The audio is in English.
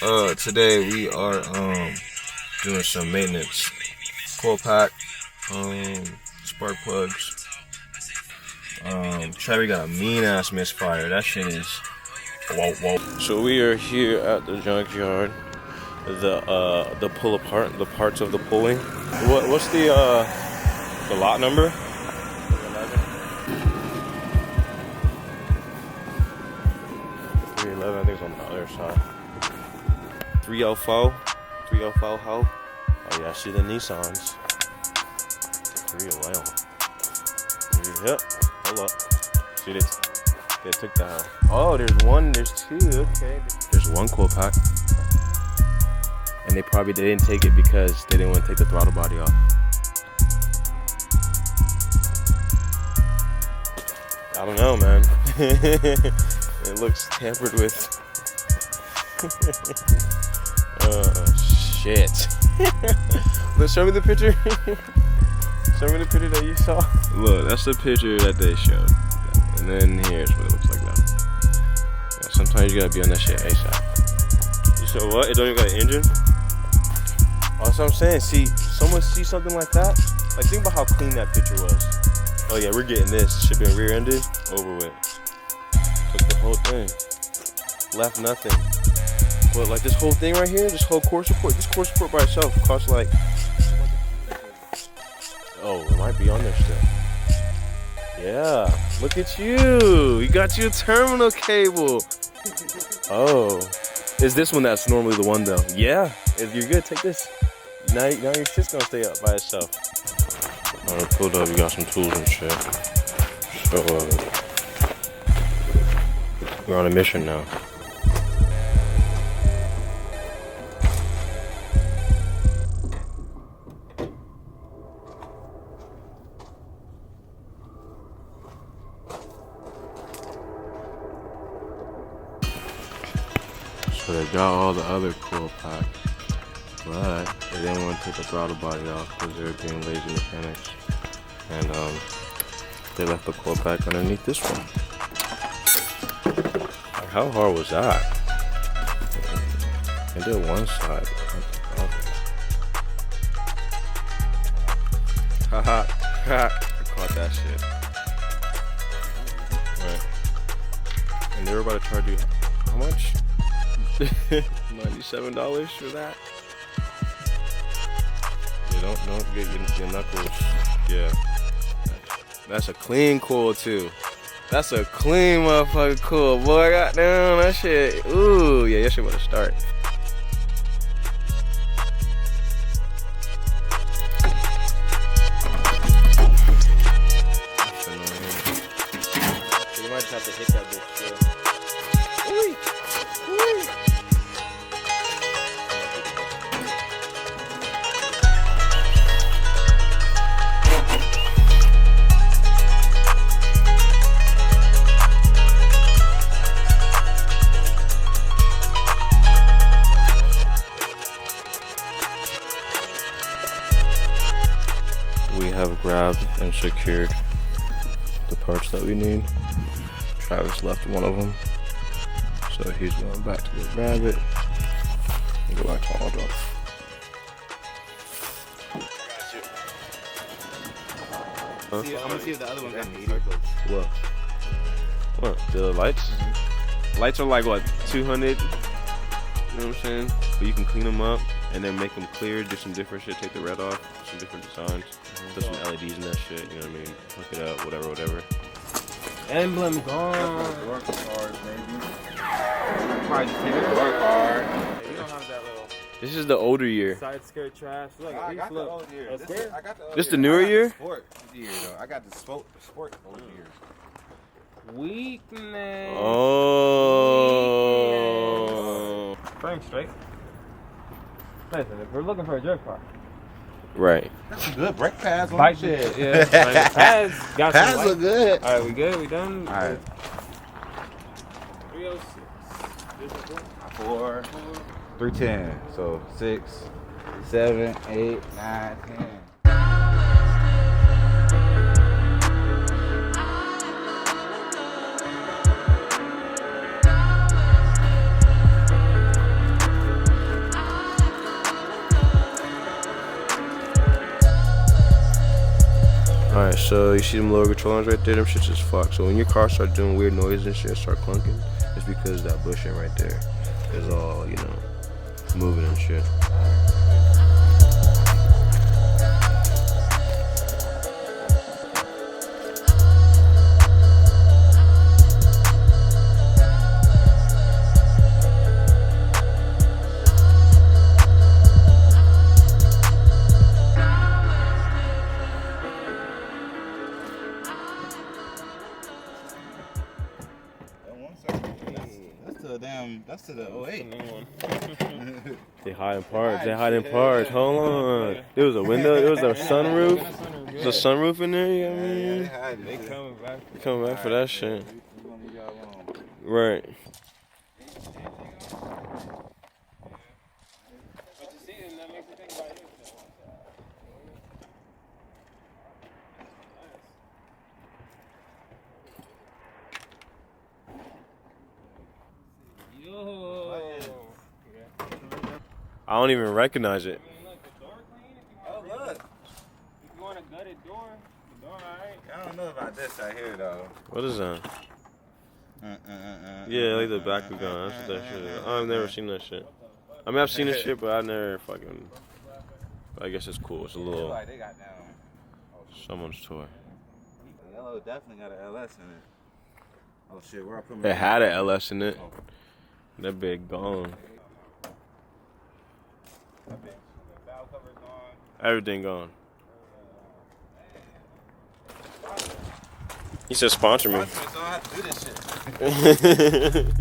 Today we are doing some maintenance. Coil pack, spark plugs. Trevor got a mean ass misfire. That shit is whoa. So we are here at the junkyard. The pull apart, the parts of the pulling. What's the lot number? 311, I think it's on the other side. 304 how? Oh yeah, I see the Nissans. 311. Yep, hold up. See this? They took that out. Oh, there's two, okay. There's one coil pack. And they probably didn't take it because they didn't want to take the throttle body off. I don't know, man. It looks tampered with. Shit. Let's show me the picture. Show me the picture that you saw. Look, that's the picture that they showed. And then here's what it looks like now. Yeah, sometimes you gotta be on that shit ASAP. You saw what? It don't even got an engine? Oh, that's what I'm saying. See, someone see something like that? Like, think about how clean that picture was. Oh yeah, we're getting this. Shit been rear-ended, over with. Took the whole thing. Left nothing. But like this whole thing right here, this whole core support, this core support by itself costs like, oh, it might be on there still. Yeah, look at you. You got your terminal cable. Oh, is this one that's normally the one though? Yeah, if you're good, take this. Now your shit's gonna stay up by itself. Alright, pulled up, you got some tools and shit. So, we're on a mission now. So they got all the other coil pack, but they didn't want to take the throttle body off because they were being lazy mechanics. And they left the coil pack underneath this one. How hard was that? I did one side. Haha, I caught that shit. Right. And they were about to charge you how much? $97 for that? Yeah, don't get your knuckles. Yeah. That's a clean coil too. That's a clean motherfucking coil, boy. Goddamn, that shit. Ooh, yeah, that shit about to start. So you might just have to hit that bitch still. Ooh. We have grabbed and secured the parts that we need. Travis left one of them, so he's going back to go grab it and go back to auto. Huh? I'm gonna see if the other one got any circles. What? The lights? Lights are like what, 200? You know what I'm saying? But you can clean them up and then make them clear, do some different shit, take the red off, some different designs, put some LEDs in that shit, you know what I mean? Hook it up, whatever. Emblem gone. Work hard, maybe. Probably just take it. Work hard. You don't have that little This is the older year. side skirt trash. Look, I got the old year. I got the old This year. the newer I got year? The sport year though. I got the sport old year. Weakness. Oh. Frame straight. Listen, if we're looking for a jerk car. Right. That's a good brake pads on Bike shit. shit, yeah. Pads got some Pads light. look good. Alright, we good? We done? Alright. 306. 4, 310. So 6, 7, 8, 9, 10. Alright, so you see them lower control arms right there? Them shits is fucked. So when your car starts doing weird noises and shit, start clunking, it's because that bushing right there is all, you know, moving and shit. That's to the 08. They hiding parts. They hiding parts. Hold on. There was a window. There was a sunroof. There's a sunroof in there. You know what I mean? They coming back. They coming back for that shit. Right. I don't even recognize it. Oh, look. If you want a gutted door, the door alright. I don't know about this right here, though. What is that? Yeah, like the back of gun. That's what that shit is. I've never seen that shit. I mean, I've seen this shit, but I never fucking. But I guess it's cool. It's a little. They got down. Someone's toy. The yellow definitely got an LS in it. Oh shit, where I put my. It had an LS in it. That big gone. Everything gone. He said sponsor me. So I have to do this shit.